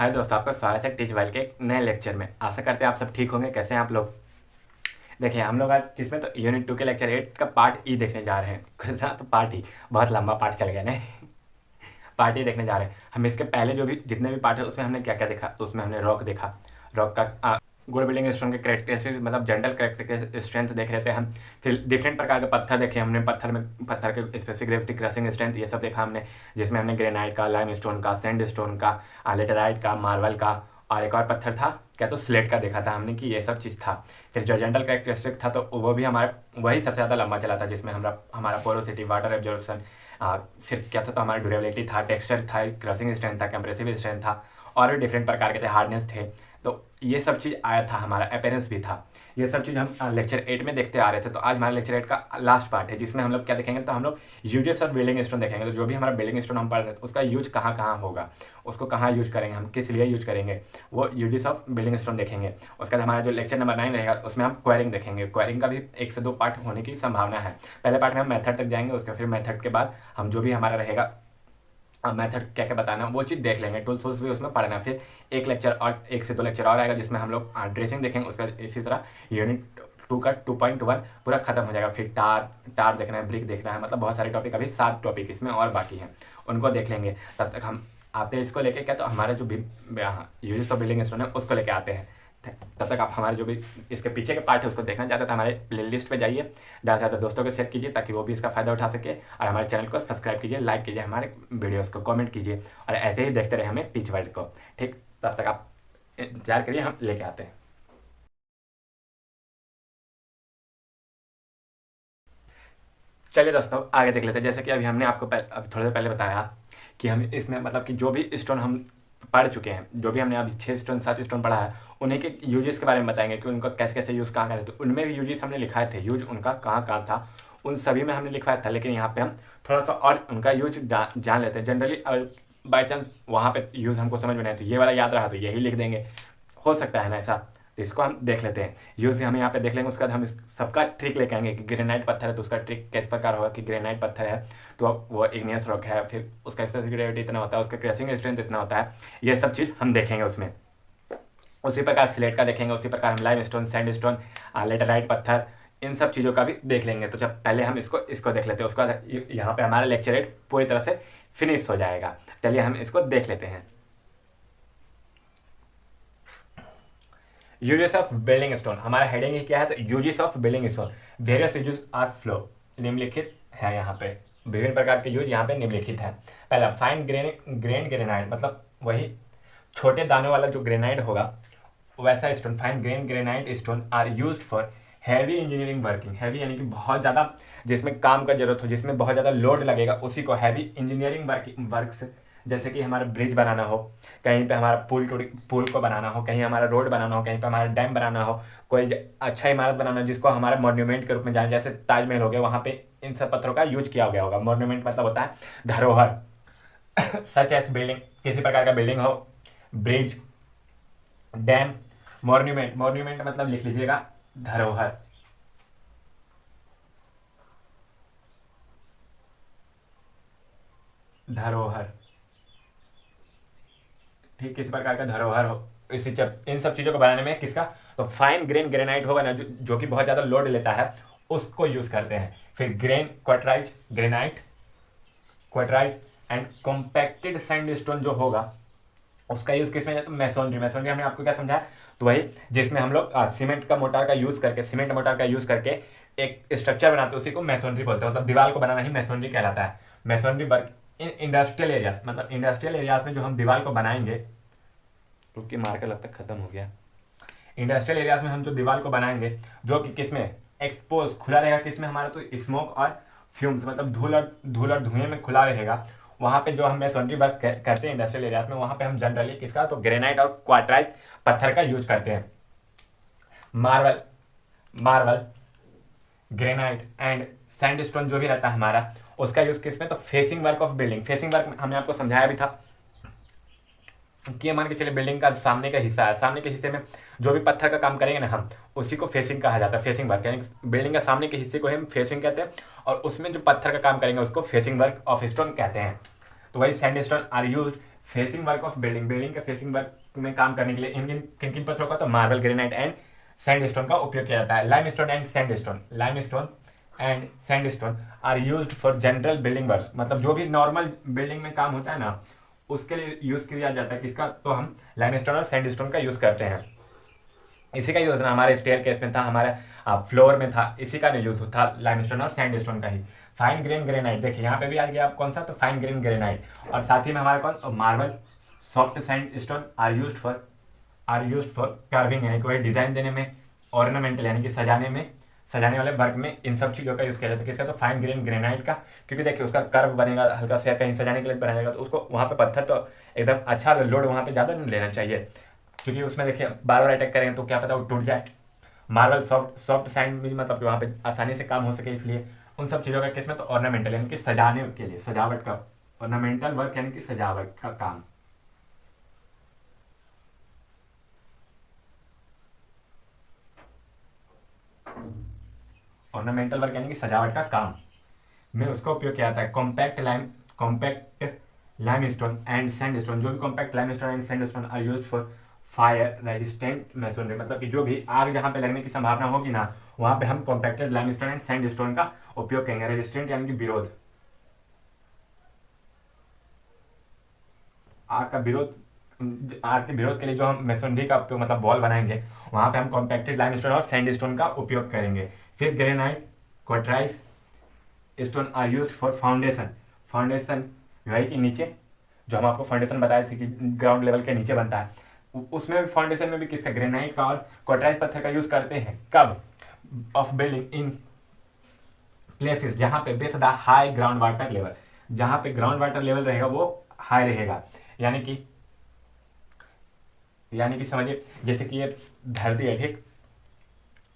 हाय दोस्तों, आपका स्वागत है टीच वाइल के एक नए लेक्चर में। आशा करते हैं आप सब ठीक होंगे। कैसे हैं आप लोग? देखिए, हम लोग आज किसमें तो यूनिट 2 के लेक्चर 8 का पार्ट ई देखने जा रहे हैं। कितना तो पार्ट ही बहुत लंबा पार्ट चल गया नहीं। पार्ट ई देखने जा रहे हैं हम। इसके पहले जो भी जितने भी पार्ट है उसमें हमने क्या क्या देखा, तो उसमें हमने रॉक देखा। रॉक का गुड बिल्डिंग स्टोन के करेक्टरिस्टिक्स मतलब जनरल करेक्टरिस्टिक स्ट्रेंथ देख रहे थे हम। फिर डिफरेंट प्रकार के पत्थर देखे हमने। पत्थर के स्पेसिफिक ग्रेविटी क्रशिंग स्ट्रेंथ ये सब देखा हमने, जिसमें हमने ग्रेनाइट का, लाइम स्टोन का, सैंड स्टोन का, लेटेराइट का, मार्बल का, और एक और पत्थर था क्या तो स्लेट का देखा था हमने कि ये सब चीज़ था। फिर जो जनरल करेक्टरिस्टिक था तो वो भी हमारा वही सबसे ज़्यादा लंबा चला था, जिसमें हमारा पोरोसिटी, वाटर एब्जॉर्प्शन, फिर क्या था तो हमारा ड्यूरेबिलिटी था, टेक्सचर था, क्रशिंग स्ट्रेंथ था, कंप्रेसिव स्ट्रेंथ था, और भी डिफरेंट प्रकार के थे, हार्डनेस थे। तो ये सब चीज़ आया था, हमारा अपीयरेंस भी था। ये सब चीज़ हम लेक्चर 8 में देखते आ रहे थे। तो आज हमारा लेक्चर 8 का लास्ट पार्ट है, जिसमें हम लोग क्या देखेंगे, तो हम लोग यूजेस ऑफ बिल्डिंग स्टोन देखेंगे। तो जो भी हमारा बिल्डिंग स्टोन हम पढ़ रहे थे उसका यूज कहाँ कहाँ होगा, उसको कहाँ यूज करेंगे, हम किस लिए यूज करेंगे, वो यूजेस ऑफ बिल्डिंग स्टोन देखेंगे। उसके बाद हमारा जो लेक्चर नंबर 9 रहेगा उसमें हम क्वेरिंग देखेंगे। क्वेरिंग का भी 1 से 2 पार्ट होने की संभावना है। पहले पार्ट में हम मेथड तक जाएंगे, उसके फिर मेथड के बाद हम जो भी हमारा रहेगा मेथड क्या क्या बताना वो चीज़ देख लेंगे। टूल्स वूल्स भी उसमें पढ़ना। फिर एक लेक्चर और 1 से 2 लेक्चर और आएगा, जिसमें हम लोग ड्रेसिंग देखेंगे। उसका इसी तरह यूनिट 2 का 2.1 पूरा खत्म हो जाएगा। फिर टार देखना है, ब्रिक देखना है, मतलब बहुत सारे टॉपिक, अभी 7 टॉपिक इसमें और बाकी हैं, उनको देख लेंगे। तब तक हम आते हैं इसको लेके क्या तो हमारे जो भी यूजेस ऑफ बिल्डिंग स्टोन है उसको लेके आते हैं। तब तक आप हमारे जो भी इसके पीछे के पार्ट है उसको देखना चाहते हैं तो हमारे प्ले लिस्ट पर जाइए, ज़्यादा से ज़्यादा दोस्तों को शेयर कीजिए ताकि वो भी इसका फ़ायदा उठा सके, और हमारे चैनल को सब्सक्राइब कीजिए, लाइक कीजिए, हमारे वीडियोस को कमेंट कीजिए, और ऐसे ही देखते रहे हमें टीच वर्ल्ड को। ठीक, तब तक आप इंतजार करिए, हम लेके आते हैं। चलिए दोस्तों, आगे देख लेते हैं। जैसे कि अभी हमने आपको अभी थोड़ी देर पहले बताया कि हम इसमें मतलब कि जो भी स्टोन हम पढ़ चुके हैं, जो भी हमने अभी 6 स्टोन 7 स्टोन पढ़ा है, उन्हीं के यूजेस के बारे में बताएंगे कि उनका कैसे कैसे यूज़ कहाँ करें। तो उनमें भी यूजेस हमने लिखाए थे, यूज उनका कहाँ कहाँ था उन सभी में हमने लिखवाया था। लेकिन यहाँ पे हम थोड़ा सा और उनका यूज जान लेते हैं। जनरली अगर बाई चांस वहाँ पे यूज़ हमको समझ में नहीं तो ये वाला याद रहा तो यही लिख देंगे, हो सकता है ना ऐसा। तो इसको हम देख लेते हैं, यूज़ हम यहाँ पे देख लेंगे। उसके बाद हम सबका ट्रिक लेके आएंगे कि ग्रेनाइट पत्थर है तो उसका ट्रिक किस प्रकार होगा कि ग्रेनाइट पत्थर है तो वो इग्नियस रॉक है, फिर उसका स्पेसिफिक ग्रेविटी इतना होता है, उसका क्रशिंग स्ट्रेंथ इतना होता है। ये सब चीज़ हम देखेंगे उसमें। उसी प्रकार स्लेट का देखेंगे, उसी प्रकार हम lime stone, sand stone, laterite पत्थर, इन सब चीज़ों का भी देख लेंगे। तो जब पहले हम इसको देख लेते हैं, उसके बाद यहाँ पे हमारा लेक्चर 8 पूरी तरह से फिनिश हो जाएगा। चलिए हम इसको देख लेते हैं। यूजेस ऑफ बिल्डिंग स्टोन, हमारा हेडिंग ही क्या है तो uses of building stone. Various uses are follow, निम्नलिखित है यहाँ पे, विभिन्न प्रकार के यूज यहाँ पे निम्नलिखित है। पहला फाइन ग्रेन ग्रेनाइट, मतलब वही छोटे दानों वाला जो ग्रेनाइट होगा वैसा stone, fine grain granite stone are used for heavy engineering working. Heavy यानी कि बहुत ज़्यादा जिसमें काम का जरूरत हो, जिसमें बहुत ज़्यादा लोड लगेगा, उसी को हैवी इंजीनियरिंग वर्क्स, जैसे कि हमारा ब्रिज बनाना हो, कहीं पे हमारा पुल को बनाना हो, कहीं हमारा रोड बनाना हो, कहीं पे हमारा डैम बनाना हो, कोई अच्छा इमारत बनाना हो जिसको हमारा मॉन्यूमेंट के रूप में जाने, जैसे ताजमहल हो गया, वहाँ पे इन सब पत्थरों का यूज किया गया होगा। मॉन्यूमेंट मतलब होता है धरोहर। सच एस बिल्डिंग, किसी प्रकार का बिल्डिंग हो, ब्रिज, डैम, मॉन्यूमेंट, मॉन्यूमेंट मतलब लिख लीजिएगा धरोहर। धरोहर, ठीक, किसी प्रकार का धरोहर हो। इन सब चीज़ों को बनाने में किसका तो फाइन ग्रेन ग्रेनाइट होगा ना, जो कि बहुत ज़्यादा लोड लेता है, उसको यूज़ करते हैं। फिर grain quartzite granite, quartzite and compacted sandstone जो होगा उसका यूज़ किसमें है तो मैसोनरी। मैसोनरी हमने आपको क्या समझाया तो वही जिसमें हम लोग सीमेंट मोटार का यूज़ करके एक स्ट्रक्चर बनाते हैं, उसी को मैसोनरी बोलते हैं। मतलब दीवार को बनाना ही मैसोनरी कहलाता है। Masonry work in industrial areas, मतलब इंडस्ट्रियल एरियाज में जो हम दीवार को बनाएंगे, रुकिए मार्कर लगता खत्म हो गया। इंडस्ट्रियल एरियाज में हम जो दीवार को बनाएंगे जो कि किसमें एक्सपोज खुला रहेगा, किसमें हमारा तो स्मोक और फ्यूम्स मतलब धूल और धुएं में खुला रहेगा, वहाँ पे जो हम मैसोनरी वर्क करते हैं इंडस्ट्रियल एरियाज में, वहाँ पे हम जनरली किसका तो ग्रेनाइट और क्वार्टराइज पत्थर का यूज करते हैं। मार्बल ग्रेनाइट एंड सैंडस्टोन जो भी रहता है हमारा, उसका यूज किसमें तो facing work of building. Facing work हमने आपको समझाया भी था कि मान के चलिए बिल्डिंग का सामने का हिस्सा है, सामने के हिस्से में जो भी पत्थर का काम करेंगे ना हम, उसी को फेसिंग कहा जाता है। फेसिंग वर्क यानी बिल्डिंग का सामने के हिस्से को हम फेसिंग कहते हैं, और उसमें जो पत्थर का काम करेंगे उसको फेसिंग वर्क ऑफ स्टोन कहते हैं। तो वही sandstone are used facing work of building, building के फेसिंग वर्क में काम करने के लिए इन किन किन पत्थरों का, तो मार्बल, ग्रेनाइट एंड सैंडस्टोन का उपयोग किया जाता है। Limestone and sandstone, limestone and sandstone are used for general building works, मतलब जो भी नॉर्मल बिल्डिंग में काम होता है ना उसके लिए यूज किया जाता है किसका, तो हम लाइमस्टोन और सैंडस्टोन का यूज करते हैं। इसी का यूज ना हमारे स्टेयर केस में था, हमारे फ्लोर में था, इसी का यूज था लाइमस्टोन और सैंडस्टोन का ही। फाइन ग्रेन ग्रेनाइट, देखिए यहाँ पे भी आ गया आप कौन सा, तो फाइन ग्रेन ग्रेनाइट। और साथ ही में हमारा कौन, तो marble, soft sandstone are used for carving, यानी कोई डिजाइन देने में, ऑर्नामेंटल यानी कि सजाने वाले वर्क में इन सब चीज़ों का यूज़ किया जाता है। किसका, तो फाइन ग्रेन ग्रेनाइट का, क्योंकि देखिए उसका कर्व बनेगा हल्का सा, कहीं सजाने के लिए बनाएगा तो उसको वहाँ पे पत्थर तो एकदम अच्छा लोड वहाँ पे ज़्यादा नहीं लेना चाहिए, क्योंकि उसमें देखिए बार बार अटैक करेंगे तो क्या पता वो टूट जाए। मार्बल सॉफ्ट सैंड भी, मतलब कि वहाँ पे आसानी से काम हो सके, इसलिए उन सब चीज़ों का केस में तो ऑर्नामेंटल यानी कि सजाने के लिए, सजावट का, ऑर्नामेंटल वर्क यानी कि सजावट का काम। ऑर्नामेंटल वर्क यानी कि सजावट का काम में उसका उपयोग किया जाता है। कॉम्पैक्ट लाइमस्टोन एंड सैंडस्टोन, जो भी compact limestone and sandstone are used for fire resistant masonry, मतलब कि जो भी आग जहाँ पे लगने की संभावना होगी ना वहाँ पे हम कॉम्पैक्टेड लाइमस्टोन एंड सैंडस्टोन का उपयोग करेंगे। रेजिस्टेंट यानी कि विरोध, आग के विरोध के लिए जो हम मैसोनरी का उपयोग, मतलब वॉल बनाएंगे, वहाँ पे हम कॉम्पैक्टेड लाइमस्टोन और सैंडस्टोन का उपयोग करेंगे। फिर granite, quartzite stone are used for foundation वही के नीचे, जो हम आपको फाउंडेशन बताए थे कि ग्राउंड लेवल के नीचे बनता है, उसमें भी फाउंडेशन में भी किसका, ग्रेनाइट का और क्वार्ट्राइज पत्थर का यूज करते हैं। कब, ऑफ बिल्डिंग इन प्लेसेस जहाँ पे with the high ground water level, जहाँ पे ग्राउंड वाटर लेवल रहेगा वो हाई रहेगा, यानी कि समझिए जैसे कि ये धरती है, ठीक,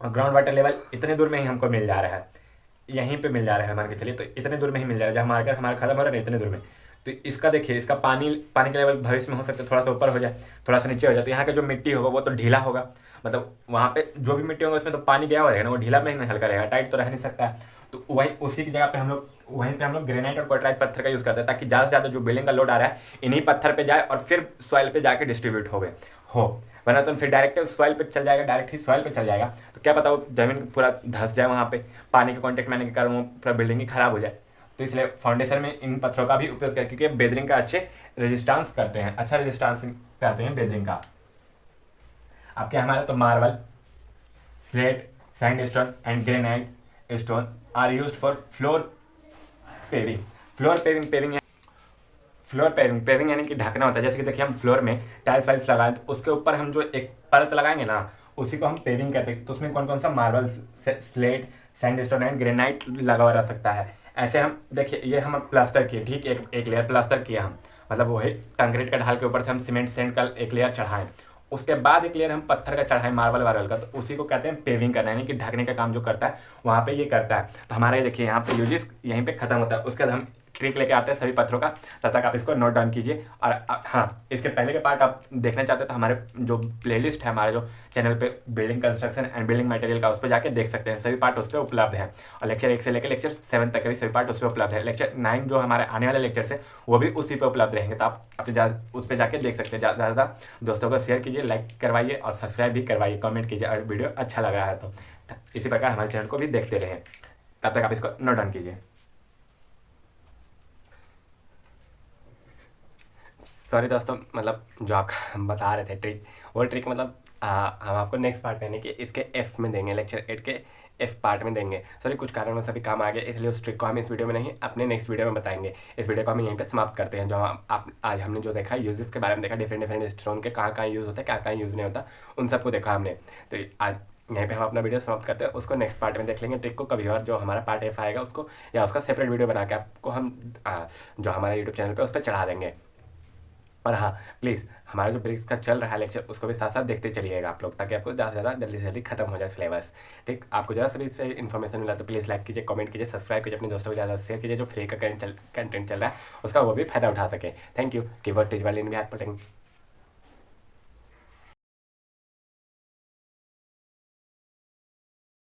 और ग्राउंड वाटर लेवल इतने दूर में ही हमको मिल जा रहा है, यहीं पे मिल जा रहा है मान के चलिए, तो इतने दूर में ही मिल जा रहा है, जहाँ हमारा खत्म हो रहा है इतने दूर में। तो इसका देखिए, इसका पानी का लेवल भविष्य में हो सकता है थोड़ा सा ऊपर हो जाए, थोड़ा सा नीचे हो जाए, तो यहाँ का जो मिट्टी होगा वो तो ढीला होगा, मतलब वहाँ पे जो भी मिट्टी होगा उसमें तो पानी गया हुआ रहेगा ना, वो ढीला में ही हल्का रहेगा, टाइट तो रह नहीं सकता है। तो उसी की जगह पे हम लोग ग्रेनाइट और क्वार्ट्राइज पत्थर का यूज़ करते हैं, ताकि ज़्यादा से ज़्यादा जो बिल्डिंग का लोड आ रहा है इन्हीं पत्थर पे जाए और फिर सॉइल पे जाके डिस्ट्रीब्यूट हो, वरना तो फिर डायरेक्ट सॉइल पे चल जाएगा, डायरेक्ट ही सॉइल पे चल जाएगा, तो क्या पता वो जमीन पूरा धंस जाए, वहाँ पे पानी के कॉन्टेक्ट में आने के कारण वो पूरा बिल्डिंग ही खराब हो जाए। तो इसलिए फाउंडेशन में इन पत्थरों का भी उपयोग किया, क्योंकि बेदरिंग का अच्छे रेजिस्टेंस करते हैं, अच्छा रेजिस्टेंस करते हैं बेदरिंग का। आपके हमारा तो marble, slate, sandstone and granite stone are used for floor paving. Paving यानी कि ढकना होता है, जैसे कि देखिए हम फ्लोर में टाइल्स वाइल्स लगाए तो उसके ऊपर हम जो एक परत लगाएंगे ना उसी को हम पेविंग कहते हैं। तो उसमें कौन कौन सा marble, slate, sandstone and granite लगा हुआ रह सकता है। ऐसे हम देखिए, ये हम प्लास्टर किए, ठीक, एक लेयर प्लास्टर किया हम, मतलब वही कंक्रीट का ढाल के ऊपर से हम सीमेंट सेंड का एक लेयर चढ़ाएं, उसके बाद एक लेयर हम पत्थर का चढ़ाएं मार्बल का, तो उसी को कहते हैं पेविंग करना, यानी कि ढकने का काम जो करता है वहाँ पे ये करता है। तो हमारा ये देखिए यहाँ पे यूजेस यहीं पे खत्म होता है। उसके बाद हम ट्रिक लेके आते हैं सभी पत्थरों का, तब तक आप इसको नोट डाउन कीजिए। और हाँ, इसके पहले के पार्ट आप देखना चाहते हैं तो हमारे जो प्लेलिस्ट है हमारे जो चैनल पे building construction and building material का, उस पर जाके देख सकते हैं, सभी पार्ट उस पर उपलब्ध है। और लेक्चर 1 से लेकर लेक्चर 7 तक के भी सभी पार्ट उस पर उपलब्ध है। लेक्चर 9 जो हमारे आने वाले लेक्चर्स है वो भी उसी पर उपलब्ध रहेंगे, तो आप उस पर जाके देख सकते हैं। ज़्यादा ज़्यादा दोस्तों को शेयर कीजिए, लाइक करवाइए और सब्सक्राइब भी करवाइए, कमेंट कीजिए, और वीडियो अच्छा लग रहा है तो इसी प्रकार हमारे चैनल को भी देखते रहें। तब तक आप इसको नोट डाउन कीजिए। सॉरी दोस्तों, मतलब जो आप बता रहे थे ट्रिक, वो ट्रिक मतलब हम आपको नेक्स्ट पार्ट में, यानी कि इसके एफ में देंगे, लेक्चर 8 के एफ पार्ट में देंगे। सॉरी, कुछ कारण में सभी काम आ गए, इसलिए उस ट्रिक को हम इस वीडियो में नहीं अपने नेक्स्ट वीडियो में बताएंगे। इस वीडियो को हम यहीं पे समाप्त करते हैं। जो आप आज हमने जो देखा, यूजेस के बारे में देखा, डिफरेंट स्टोन के कहाँ कहाँ यूज़ होता है, कहाँ यूज़ नहीं होता, उन सबको देखा हमने। तो आज यहीं पे हम अपना वीडियो समाप्त करते हैं, उसको नेक्स्ट पार्ट में देख लेंगे ट्रिक को कभी और। जो हमारा पार्ट एफ आएगा उसको, या उसका सेपरेट वीडियो बना के आपको हम जो हमारा यूट्यूब चैनल पर उस पर चढ़ा देंगे। और हाँ, प्लीज़ हमारा जो ब्रिक्स का चल रहा है लेक्चर, उसको भी साथ साथ देखते चलिएगा आप लोग, ताकि आपको ज़्यादा से ज़्यादा जल्दी से जल्दी खत्म हो जाए सिलेबस। ठीक, आपको ज़रा सा भी इससे इन्फॉर्मेशन मिला तो प्लीज़ लाइक कीजिए, कमेंट कीजिए, सब्सक्राइब कीजिए, अपने दोस्तों को ज़्यादा शेयर कीजिए, जो फ्री का कंटेंट चल रहा है उसका वो भी फायदा उठा सके। Thank you. कीवर्ड टीच वाले इन बिहार पटेंगे।